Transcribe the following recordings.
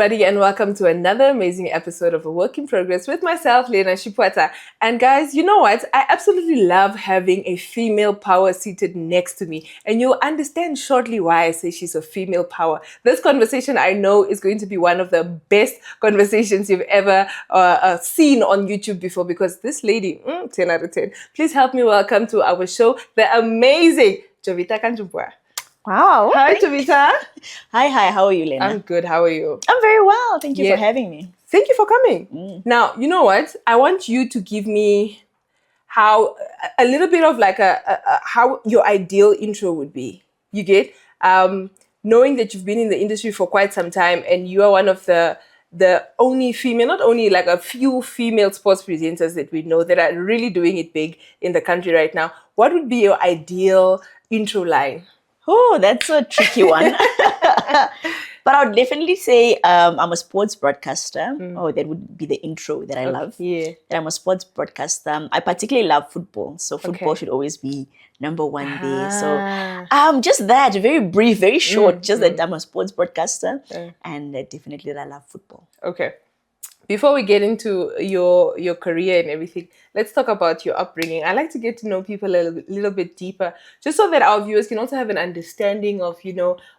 everybody, and welcome to another amazing episode of A Work in Progress with myself, Lena Shipwata. And guys, you know what? I absolutely love having a female power seated next to me. And you'll understand shortly why I say she's a female power. This conversation, I know, is going to be one of the best conversations you've ever seen on YouTube before, because this lady, 10 out of 10. Please help me welcome to our show, the amazing Joviita Kanjubwa. Wow. Hi, Joviita. Hi. How are you, Lena? I'm good. How are you? I'm very well. Thank you for having me. Thank you for coming. Now, you know what? I want you to give me a little bit of like how your ideal intro would be. You get? Knowing that you've been in the industry for quite some time and you are one of the only female, not only like a few female sports presenters that we know that are really doing it big in the country right now. What would be your ideal intro line? Oh, that's a tricky one. But I would definitely say I'm a sports broadcaster. Oh, that would be the intro that I love. Yeah. That I'm a sports broadcaster. I particularly love football. So football should always be number one there. So just that, very brief, very short, just that I'm a sports broadcaster and definitely that I love football. Okay. Before we get into your career and everything, let's talk about your upbringing. I like to get to know people a little bit deeper, just so that our viewers can also have an understanding of,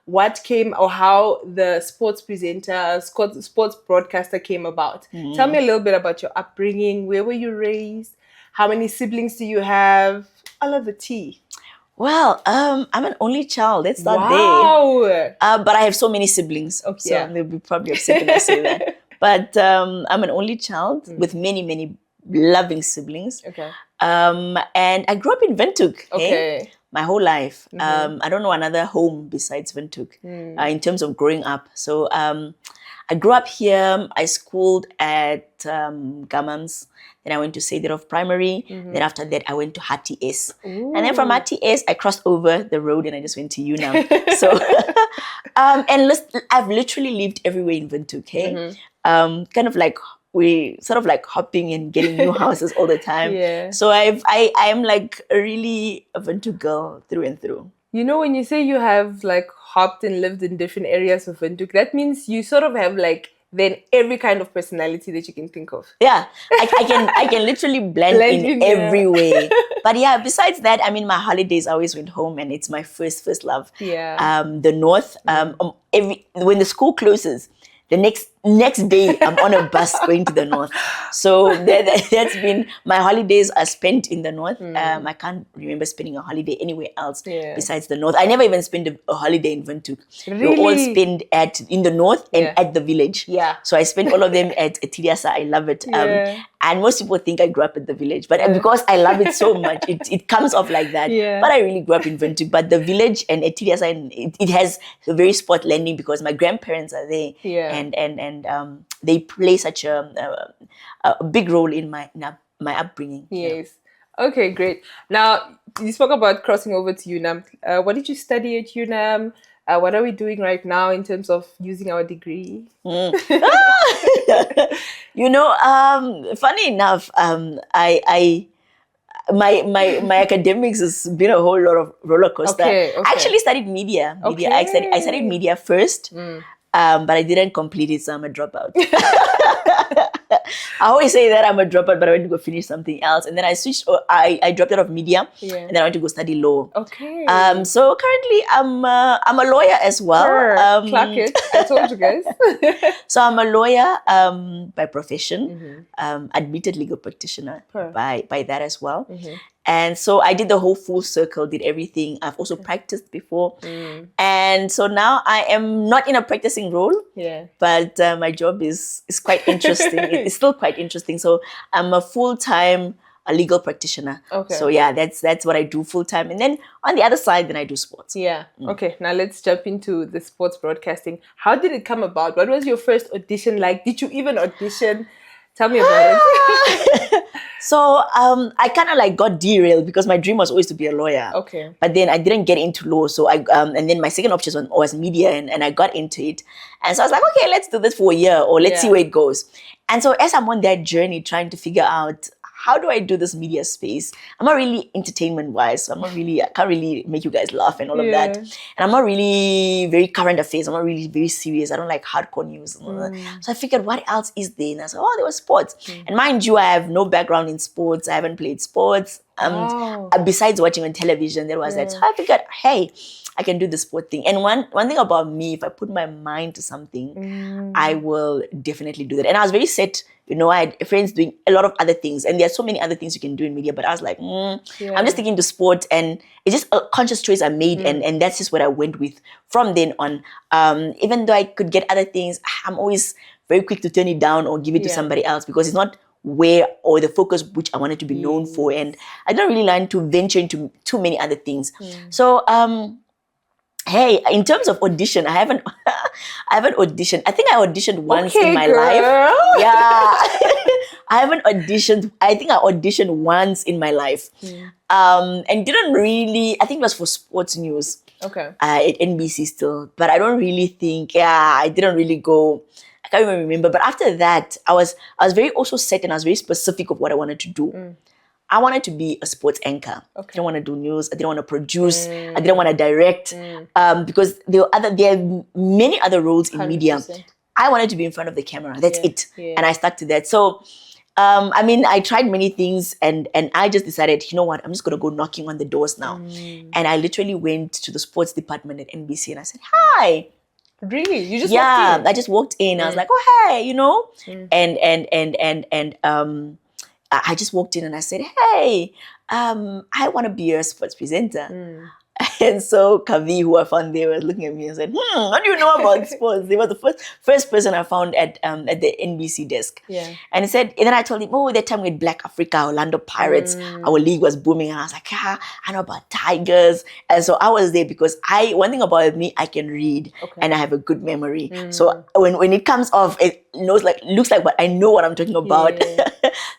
what came or how the sports presenter, sports broadcaster came about. Tell me a little bit about your upbringing. Where were you raised? How many siblings do you have? All of the tea. Well, I'm an only child. Let's start there. But I have so many siblings. Okay. So they'll be probably upset when I say that. But I'm an only child with many, many loving siblings. Okay. And I grew up in Windhoek. Okay. My whole life. I don't know another home besides Windhoek in terms of growing up. So I grew up here. I schooled at Gamams. Then I went to Sederhof Primary. Then after that, I went to HTS. And then from HTS, I crossed over the road and I just went to UNAM. So, I've literally lived everywhere in Windhoek. Kind of like we sort of like hopping and getting new houses all the time. Yeah. So I'm like a really a Windhoek girl through and through. When you say you have like hopped and lived in different areas of Windhoek, that means you sort of have like then every kind of personality that you can think of. Yeah, I can literally blend in every way. But yeah, besides that, I mean, my holidays I always went home, and it's my first love. Yeah. The north. When the school closes, the next day I'm on a bus going to the north. So that's been my holidays are spent in the north. I can't remember spending a holiday anywhere else besides the north. I never even spent a holiday in Windhoek. Really? We all spend in the north and at the village. Yeah. So I spent all of them at Etidiasa. I love it. And most people think I grew up at the village, but because I love it so much, it comes off like that. Yeah. But I really grew up in Windhoek. But the village and Etidiasa, it has a very sport landing because my grandparents are there. Yeah. And they play such a big role in my upbringing. Yes. Yeah. Okay, great. Now, you spoke about crossing over to UNAM. What did you study at UNAM? What are we doing right now in terms of using our degree? Funny enough, my academics has been a whole lot of roller coaster. Okay. I actually studied media. Okay. I studied media first, but I didn't complete it, so I'm a dropout. I always say that I'm a dropout, but I went to go finish something else, and then I switched. I dropped out of media, and then I went to go study law. Okay. So currently I'm a lawyer as well. Clock it. I told you guys. So I'm a lawyer by profession, admitted legal practitioner by that as well. And so I did the whole full circle, did everything. I've also practiced before. And so now I am not in a practicing role, but my job is quite interesting. It's still quite interesting. So I'm a full-time legal practitioner. Okay. So yeah, that's what I do full-time. And then on the other side, then I do sports. Yeah. Okay, now let's jump into the sports broadcasting. How did it come about? What was your first audition like? Did you even audition? Tell me about it. So I kind of like got derailed because my dream was always to be a lawyer. Okay. But then I didn't get into law. So and then my second option was media, and I got into it. And so I was like, okay, let's do this for a year or let's see where it goes. And so as I'm on that journey trying to figure out how do I do this media space? I'm not really entertainment wise, so I can't really make you guys laugh and all of that. And I'm not really very current affairs. I'm not really very serious. I don't like hardcore news. So I figured, what else is there? And I said, oh, there was sports. And mind you, I have no background in sports. I haven't played sports. Besides watching on television, there was that. So I figured, hey, I can do the sport thing. And one thing about me, if I put my mind to something, I will definitely do that. And I was very set. You know, I had friends doing a lot of other things, and there are so many other things you can do in media. But I was like, I'm just sticking to sport, and it's just a conscious choice I made, and that's just what I went with from then on. Even though I could get other things, I'm always very quick to turn it down or give it to somebody else, because it's not where or the focus which I wanted to be known for, and I don't really like to venture into too many other things. So hey, in terms of audition, I haven't auditioned. I think I auditioned once in my life. Yeah. I haven't auditioned. I think I auditioned once in my life. And didn't really, I think it was for sports news. Okay. At NBC still. But I don't really think, I didn't really go. I can't even remember. But after that, I was very also set, and I was very specific of what I wanted to do. I wanted to be a sports anchor. I didn't want to do news. I didn't want to produce. I didn't want to direct, because there are many other roles in 100%. Media. I wanted to be in front of the camera. That's it. And I stuck to that. So, I mean, I tried many things, and I just decided, you know what, I'm just going to go knocking on the doors now. And I literally went to the sports department at NBC, and I said, hi. Really? You just walked in? I just walked in. I was like, oh, hey, you know, and I just walked in and I said, hey, I want to be a sports presenter. And so Kavi, who I found there, was looking at me and said, what do you know about sports? They were the first person I found at the NBC desk. And he said, and then I told him, that time we had Black Africa, Orlando Pirates, our league was booming. And I was like, I know about Tigers. And so I was there because one thing about me, I can read and I have a good memory. So when it comes off, it looks like what I know what I'm talking about.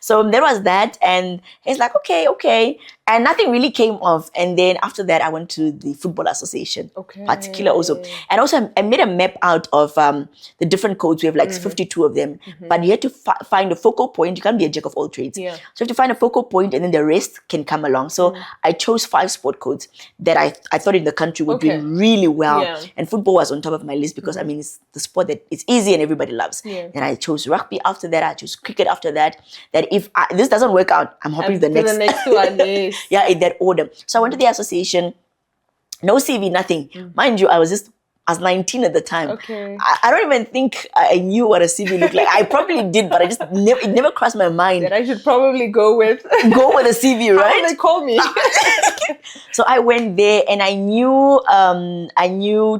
So there was that. And he's like, okay. And nothing really came off. And then after that, I went to the Football Association, particular also. And also, I made a map out of the different codes. We have like 52 of them. But you have to find a focal point. You can't be a jack of all trades. So you have to find a focal point, and then the rest can come along. So I chose 5 sport codes that I thought in the country were doing really well. And football was on top of my list because, I mean, it's the sport that it's easy and everybody loves. And I chose rugby after that. I chose cricket after that. That if this doesn't work out, I'm hopping to the next. The next one, yeah, in that order. So I went to the association, no CV, nothing. Mind you, I was 19 at the time. I don't even think I knew what a CV looked like. I probably did, but it never crossed my mind. That I should probably go with a CV, right? How will they call me? So I went there, and I knew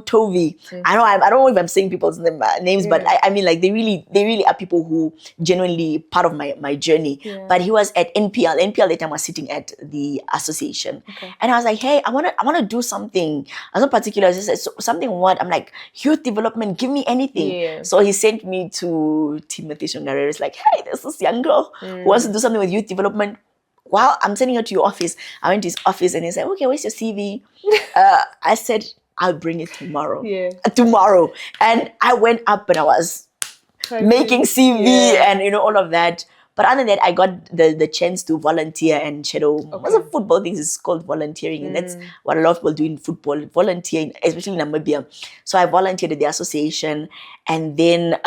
Tovi. I don't know if I'm saying people's names, but I mean, like, they really are people who genuinely part of my journey. But he was at NPL. NPL at the time was sitting at the association, and I was like, hey, I want to do something. I was not particular. I just said something. What? I'm like, youth development. Give me anything. So he sent me to Timothy Shongarere. It's like, hey, there's this young girl who wants to do something with youth development. Wow, I'm sending her to your office. I went to his office, and he said, okay, where's your CV? I said, I'll bring it tomorrow. Tomorrow. And I went up, and I was making CV and, all of that. But other than that, I got the chance to volunteer and shadow. Most of football things is called volunteering. And that's what a lot of people do in football, volunteering, especially in Namibia. So I volunteered at the association, and then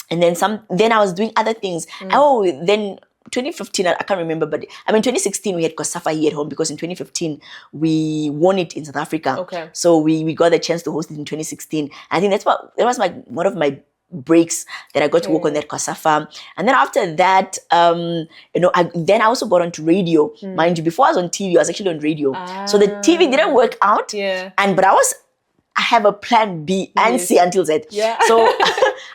then I was doing other things. Then 2015, I can't remember, but I mean 2016 we had COSAFA here at home, because in 2015 we won it in South Africa. So we got the chance to host it in 2016. I think that was one of my breaks that I got to work on that COSAFA. And then after that, I also got onto radio. Mind you, before I was on TV, I was actually on radio. So the TV didn't work out. But I have a plan B and C until Z. So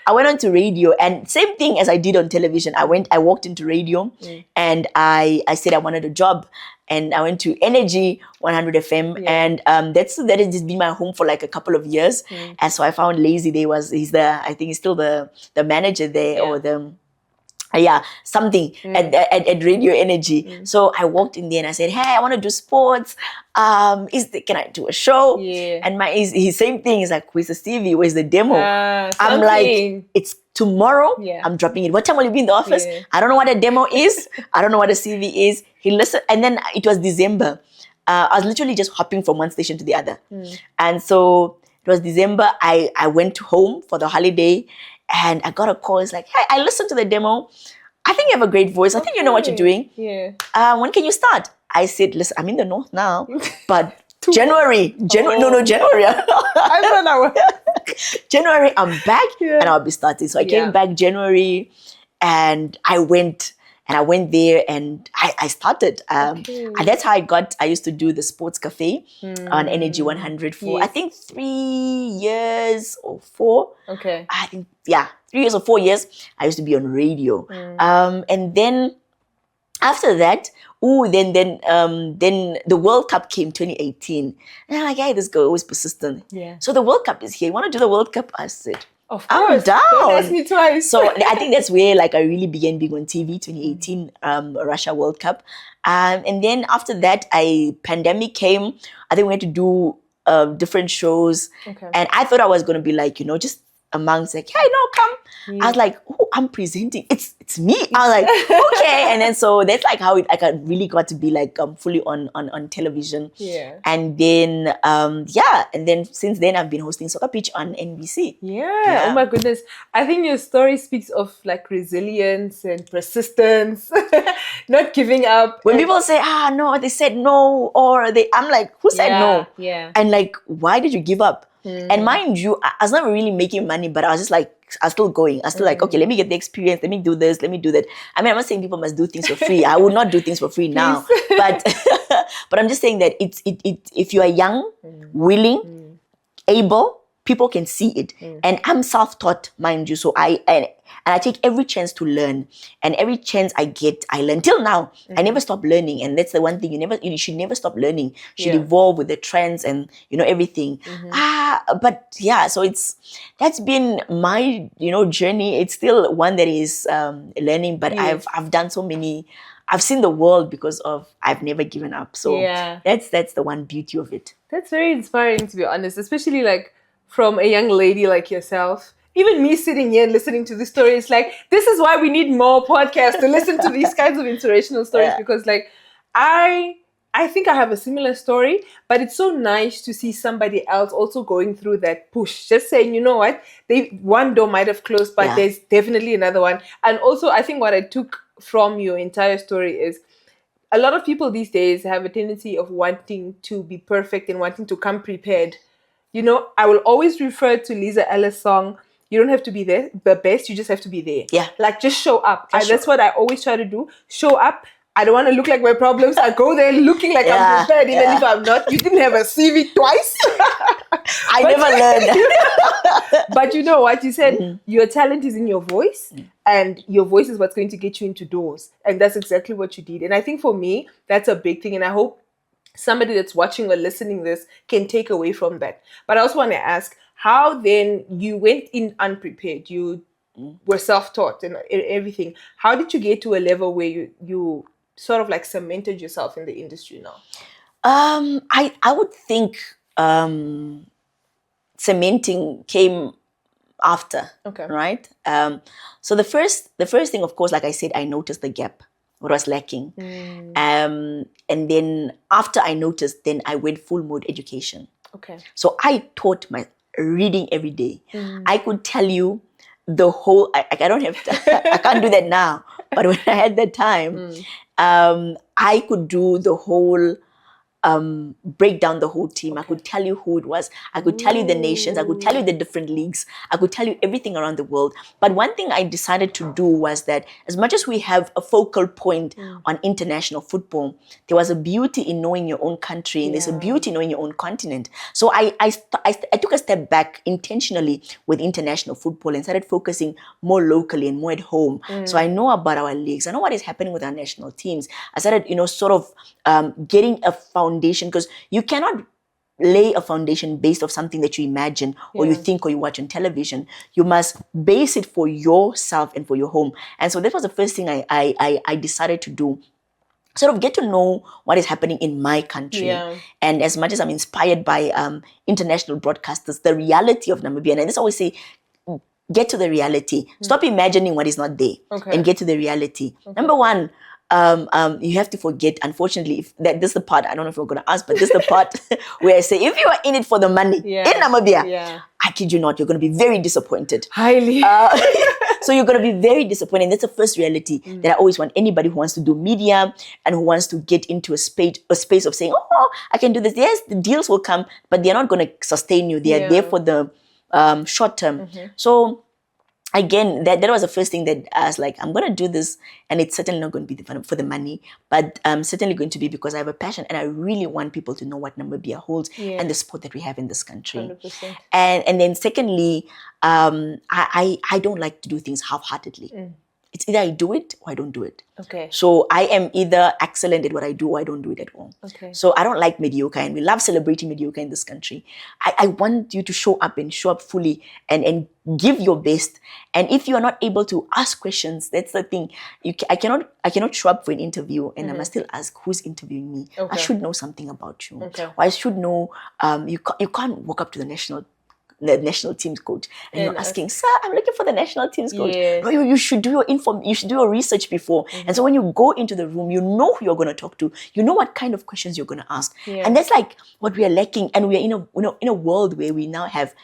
I went on to radio, and same thing as I did on television. I walked into radio, and I said I wanted a job, and I went to Energy 100 FM, and that has just been my home for like a couple of years. And so I found Lazy. I think he's still the manager there, or the something at Radio Energy. So I walked in there and I said, hey, I want to do sports. Can I do a show? Yeah. And his same thing is like, where's the CV? Where's the demo? I'm like, it's tomorrow. Yeah. I'm dropping it. What time will you be in the office? Yeah. I don't know what a demo is. I don't know what a CV is. He listened, and then it was December. I was literally just hopping from one station to the other. And so it was December. I went home for the holiday and I got a call. It's like, hey, I listened to the demo. I think you have a great voice. I think you know what you're doing. Yeah. When can you start? I said, listen, I'm in the north now, but January. January. I don't know. January, I'm back and I'll be starting. So I came back January and I went there and I started. And that's how I used to do the sports cafe on Energy 100 for, I think 3 years or 4. Okay. I think, 3 years or 4 years, I used to be on radio. And then after that, then the World Cup came 2018. And I'm like, hey, this girl was persistent. Yeah. So the World Cup is here. You want to do the World Cup? I said, of course. I'm down. Don't ask me twice. So I think that's where I really began being on TV, 2018 Russia World Cup. And then after that, pandemic came. I think we had to do different shows. Okay. And I thought I was going to be just amongst hey, no, come. I was like, oh, I'm presenting. It's me. I was like, okay. And then so that's how I really got to be fully on television. Yeah. And then and then since then I've been hosting Soccer Pitch on NBC. Yeah. Oh my goodness. I think your story speaks of resilience and persistence, not giving up. When people say, no, they said no, or I'm like, who said no? Yeah. And why did you give up? And mind you, I was not really making money, but I was just I was still going. I was still okay, let me get the experience. Let me do this. Let me do that. I mean, I'm not saying people must do things for free. I would not do things for free now. But but I'm just saying that if you are young, willing, able, people can see it. And I'm self-taught, mind you. So I take every chance to learn, and every chance I get, I learn. Till now, I never stop learning, and that's the one thing you should never stop learning. You should evolve with the trends and everything. But so that's been my journey. It's still one that is learning, but I've done so many. I've seen the world because of I've never given up. So that's the one beauty of it. That's very inspiring, to be honest, especially from a young lady like yourself. Even me sitting here and listening to this story, it's this is why we need more podcasts to listen to these kinds of inspirational stories, because I think I have a similar story, but it's so nice to see somebody else also going through that push, just saying, you know what, one door might have closed, but there's definitely another one. And also, I think what I took from your entire story is a lot of people these days have a tendency of wanting to be perfect and wanting to come prepared. I will always refer to Lisa Ellis' song, you don't have to be the best, you just have to be there. Yeah. Just show up. That's what I always try to do. Show up. I don't want to look like my problems. I go there looking like I'm prepared, even if I'm not. You didn't have a CV twice. I never learned. But you know what? You said your talent is in your voice, and your voice is what's going to get you into doors. And that's exactly what you did. And I think for me, that's a big thing. And I hope somebody that's watching or listening this can take away from that. But I also want to ask, how then you went in unprepared? You were self-taught and everything. How did you get to a level where you sort of cemented yourself in the industry now? I would think cementing came after. Okay. Right? So the first thing, of course, like I said, I noticed the gap. What was lacking. And then after I noticed, then I went full mode education. Okay. So I taught my reading every day. I could tell you the whole, I don't have to, I can't do that now. But when I had that time, I could do the whole, break down the whole team. I could tell you who it was. I could tell you the nations. I could tell you the different leagues. I could tell you everything around the world. But one thing I decided to do was that as much as we have a focal point on international football, there was a beauty in knowing your own country, and there's a beauty in knowing your own continent. So I took a step back intentionally with international football and started focusing more locally and more at home. So I know about our leagues. I know what is happening with our national teams. I started, sort of getting a foundation, because you cannot lay a foundation based off something that you imagine or you think or you watch on television. You must base it for yourself and for your home. And so that was the first thing I decided to do. Sort of get to know what is happening in my country. And as much as I'm inspired by international broadcasters, the reality of Namibia, and I just always say, get to the reality. Stop imagining what is not there and get to the reality. Number one, you have to forget, unfortunately, this is the part, I don't know if you're going to ask, but this is the part where I say, if you are in it for the money in Namibia, I kid you not, you're going to be very disappointed. Highly. So you're going to be very disappointed. That's the first reality that I always want anybody who wants to do media and who wants to get into a space of saying, oh, I can do this. Yes, the deals will come, but they're not going to sustain you. They are there for the short term. So again, that was the first thing that I was like, I'm going to do this, and it's certainly not going to be for the money, but certainly going to be because I have a passion and I really want people to know what Namibia holds and the sport that we have in this country. 100%. And then secondly, I don't like to do things half-heartedly. It's either I do it or I don't do it. Okay. So I am either excellent at what I do or I don't do it at all. Okay. So I don't like mediocre, and we love celebrating mediocre in this country. I want you to show up and show up fully and give your best. And if you are not able to ask questions, that's the thing. I cannot show up for an interview and I must still ask who's interviewing me. I should know something about you. Or I should know, you can't walk up to the national team's coach and you're asking, sir, I'm looking for the national team's coach. No, you should do your research before. And so when you go into the room, you know who you're going to talk to. You know what kind of questions you're going to ask. And that's like what we are lacking. And we are in a world where we now have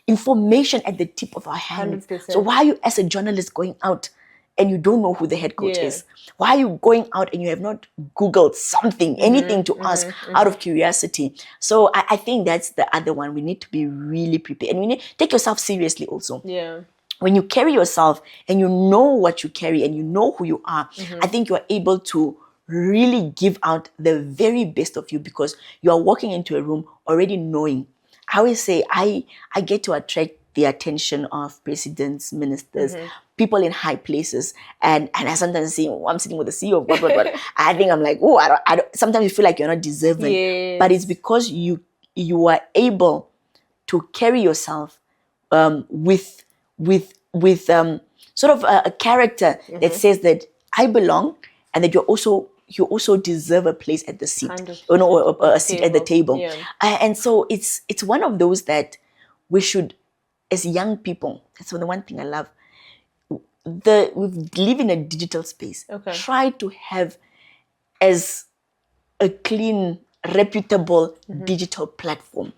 information at the tip of our hand. 100%. So why are you as a journalist going out and you don't know who the head coach is? Why are you going out and you have not Googled something, anything to ask out of curiosity? So I think that's the other one. We need to be really prepared. And we need to take yourself seriously also. Yeah. When you carry yourself and you know what you carry and you know who you are, I think you are able to really give out the very best of you because you are walking into a room already knowing. I always say I get to attract the attention of presidents, ministers, people in high places. And I sometimes see, I'm sitting with the CEO, what. I think I'm like, oh, I don't, sometimes you feel like you're not deserving. But it's because you are able to carry yourself with sort of a character that says that I belong and that you also deserve a place at the seat, or a seat at the table. And so it's one of those that we should, as young people, that's the one thing I love. We live in a digital space. Try to have as a clean, reputable digital platform.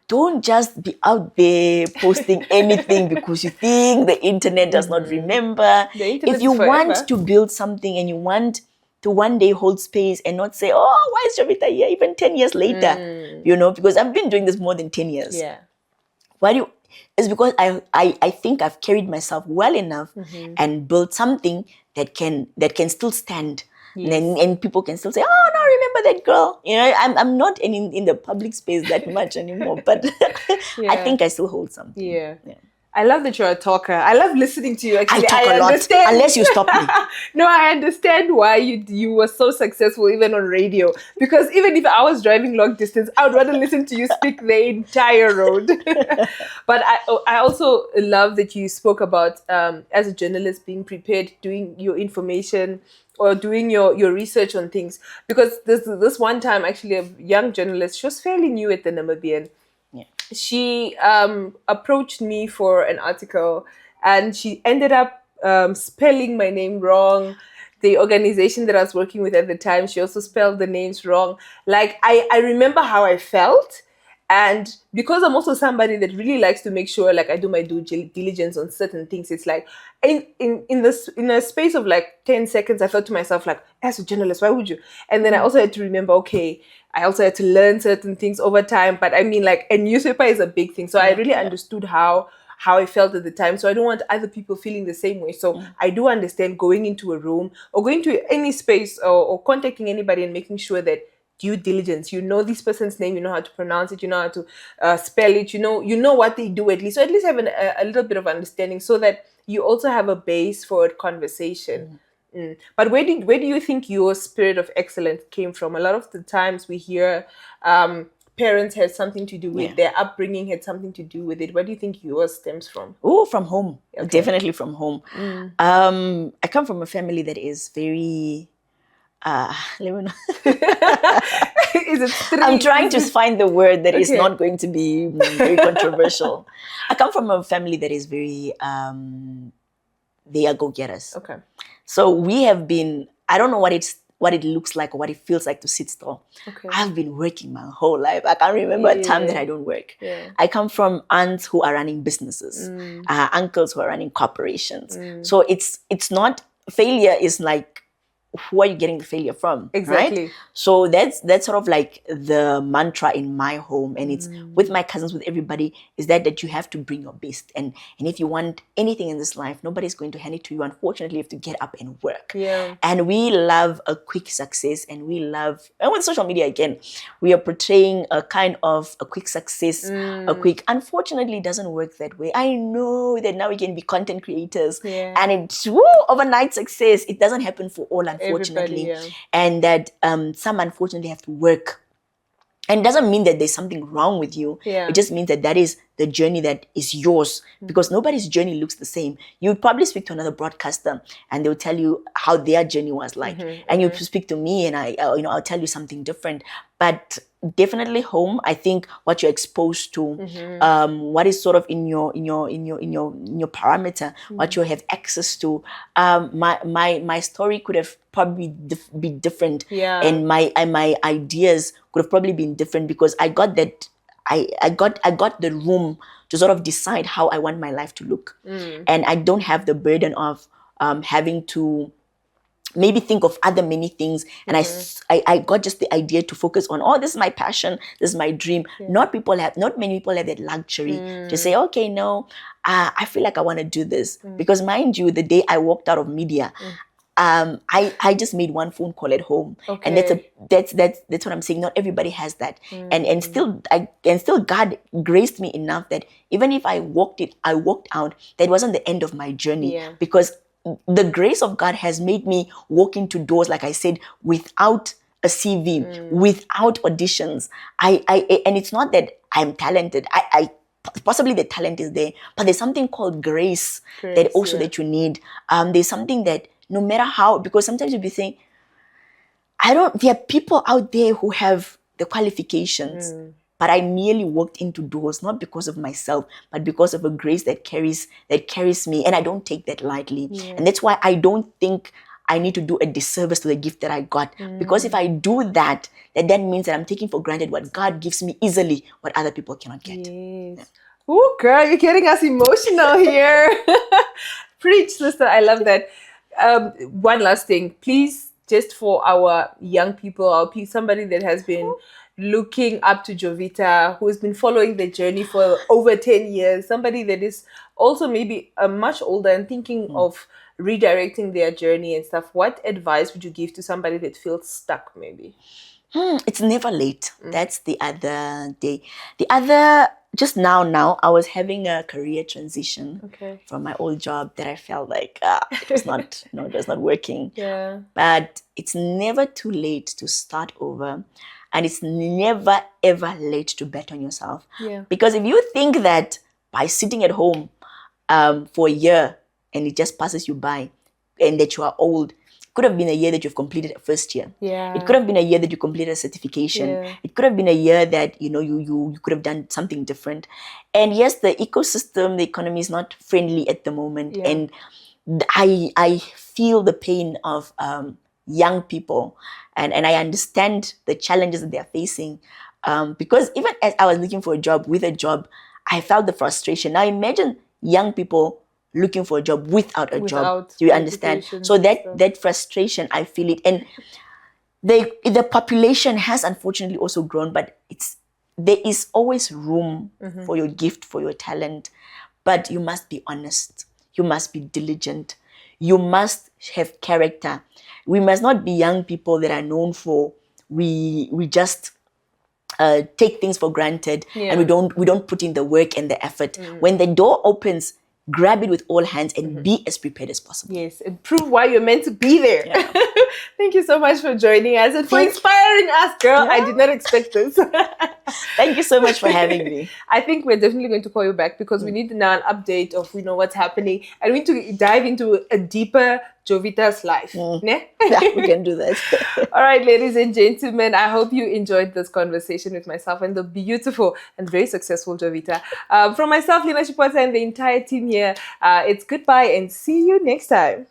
Don't just be out there posting anything because you think the internet does not remember. If you want to build something and you want to one day hold space and not say, oh, why is Joviita here even 10 years later? Because I've been doing this more than 10 years. It's because I think I've carried myself well enough and built something that can still stand. And people can still say, oh, no, remember that girl. I'm not in the public space that much anymore, but I think I still hold something. I love that you're a talker. I love listening to you. Actually, I talk a lot, unless you stop me. No, I understand why you were so successful even on radio. Because even if I was driving long distance, I would rather listen to you speak the entire road. But I also love that you spoke about, as a journalist, being prepared, doing your information or doing your research on things. Because this one time, actually, a young journalist, she was fairly new at the Namibian. She approached me for an article and she ended up spelling my name wrong. The organization that I was working with at the time, she also spelled the names wrong. Like, I remember how I felt. And because I'm also somebody that really likes to make sure, like, I do my due diligence on certain things, it's like, in a space of like 10 seconds, I thought to myself, like, as a journalist, why would you? And then I also had to remember, okay, I also had to learn certain things over time. But I mean, like, a newspaper is a big thing. So I really understood how I felt at the time. So I don't want other people feeling the same way. So I do understand going into a room or going to any space or contacting anybody and making sure that due diligence, you know this person's name, you know how to pronounce it, you know how to spell it, you know what they do at least. So at least have a little bit of understanding so that you also have a base for a conversation. But where do you think your spirit of excellence came from? A lot of the times we hear parents had something to do with, Yeah. their upbringing had something to do with it. Where do you think yours stems from? Oh, from home. Okay. Definitely from home. I come from a family that is very let me know. Is it strict? I'm trying to find the word that is Okay. not going to be very controversial. I come from a family that is very they are go-getters. Okay. So we have been, I don't know what it looks like or what it feels like to sit still. Okay. I've been working my whole life. I can't remember a time that I don't work. Yeah. I come from aunts who are running businesses, uncles who are running corporations. So it's not, failure is like, who are you getting the failure from? Exactly. Right? So that's sort of like the mantra in my home, and it's with my cousins, with everybody, is that you have to bring your best, and if you want anything in this life, nobody's going to hand it to you. Unfortunately, you have to get up and work. Yeah. And we love a quick success, and with social media again, we are portraying a kind of a quick success, unfortunately, it doesn't work that way. I know that now we can be content creators, and it's overnight success. It doesn't happen for all, unfortunately, and that some unfortunately have to work. And it doesn't mean that there's something wrong with you. It just means that is the journey that is yours, because nobody's journey looks the same. You would probably speak to another broadcaster and they'll tell you how their journey was like, and you speak to me and I'll tell you something different. But definitely home, I think what you're exposed to, what is sort of in your parameter, what you have access to. My story could have probably be different, and my ideas could have probably been different, because I got that. I got the room to sort of decide how I want my life to look, and I don't have the burden of having to maybe think of other many things. And I got just the idea to focus on, this is my passion, this is my dream. Not many people have that luxury to say, okay, no, I feel like I want to do this. Because mind you, the day I walked out of media, I just made one phone call at home, and that's what I'm saying. Not everybody has that, and still God graced me enough that even if I walked out, that wasn't the end of my journey, because the grace of God has made me walk into doors, like I said, without a CV, without auditions. And it's not that I'm talented. Possibly the talent is there, but there's something called grace that you need. There's something that no matter how, because sometimes you'll be saying, there are people out there who have the qualifications, but I merely walked into doors, not because of myself, but because of a grace that carries me. And I don't take that lightly. And that's why I don't think I need to do a disservice to the gift that I got. Because if I do that, that means that I'm taking for granted what God gives me easily, what other people cannot get. Yes. Oh, girl, you're getting us emotional here. Preach, sister. I love that. One last thing, please, just for our young people, somebody that has been looking up to Joviita, who has been following the journey for over 10 years, somebody that is also maybe much older and thinking of redirecting their journey and stuff, what advice would you give to somebody that feels stuck maybe? It's never late. That's the other day. Just now, I was having a career transition from my old job that I felt like it was not, it was not working. But it's never too late to start over, and it's never ever late to bet on yourself. Because if you think that by sitting at home for a year and it just passes you by, and that you are old, could have been a year that you've completed a first year. It could have been a year that you completed a certification. It could have been a year that you could have done something different. And yes, the ecosystem, the economy is not friendly at the moment. And I feel the pain of young people, and I understand the challenges that they're facing. Because even as I was looking for a job, I felt the frustration. Now imagine young people looking for a job without a job. Do you understand? So that frustration, I feel it. And the population has unfortunately also grown, but there is always room for your gift, for your talent. But you must be honest. You must be diligent. You must have character. We must not be young people that are known for we just take things for granted, and we don't put in the work and the effort. When the door opens, grab it with all hands and be as prepared as possible. Yes, and prove why you're meant to be there. Thank you so much for joining us and for inspiring us, girl. I did not expect this. Thank you so much for having me. I think we're definitely going to call you back because we need now an update of what's happening, and we need to dive into a deeper Joviita's life. Ne? Yeah, we can do that. All right, ladies and gentlemen, I hope you enjoyed this conversation with myself and the beautiful and very successful Joviita. From myself, Lena Shipota, and the entire team here, it's goodbye and see you next time.